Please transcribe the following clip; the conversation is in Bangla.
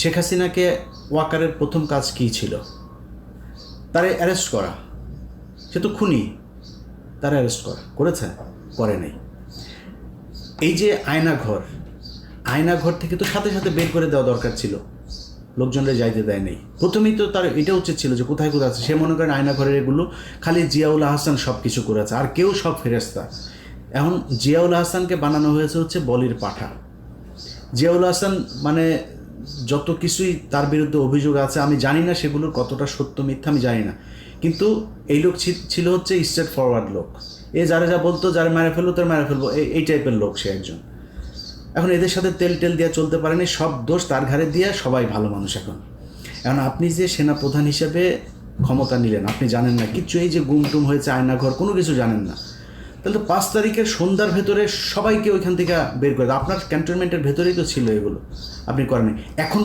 শেখ হাসিনাকে ওয়াকারের প্রথম কাজ কী ছিল? তারে অ্যারেস্ট করা। সে তো খুনি, তারা অ্যারেস্ট করেছে? করে নাই। এই যে আয়নাঘর থেকে তো সাথে সাথে বের করে দেওয়া দরকার ছিল, লোকজনরা যাইতে দেয় নাই। প্রথমেই তো তার এটা উচিত ছিল যে কোথায় কোথায় আছে। সে মনে করেন আয়নাঘরের এগুলো খালি জিয়াউল আহসান সব কিছু করেছে, আর কেউ সব ফেরেস্তা। এখন জিয়াউল আহসানকে বানানো হয়েছে হচ্ছে বলির পাঠা। জিয়াউল আহসান মানে যত কিছুই তার বিরুদ্ধে অভিযোগ আছে, আমি জানি না সেগুলোর কতটা সত্য মিথ্যা আমি জানি না, কিন্তু এই লোক ছিল হচ্ছে স্ট্রেট ফরওয়ার্ড লোক। এ যারা যা বলতো, যারা মেরে ফেলবো তার মেরে ফেলবো, এই টাইপের লোক সে একজন। এখন এদের সাথে তেল দিয়ে চলতে পারেনি, সব দোষ তার ঘাড়ে দিয়ে সবাই ভালো মানুষ। এখন আপনি যে সেনাপ্রধান হিসেবে ক্ষমতা নিলেন, আপনি জানেন না কিচ্ছু, এই যে গুমটুম হয়েছে আয়নাঘর, কোনো কিছু জানেন না। তাহলে তো 5 তারিখের সন্ধ্যার ভেতরে সবাইকে ওইখান থেকে বের করে আপনার ক্যান্টনমেন্টের ভেতরেই তো ছিল এগুলো, আপনি করেন। এখন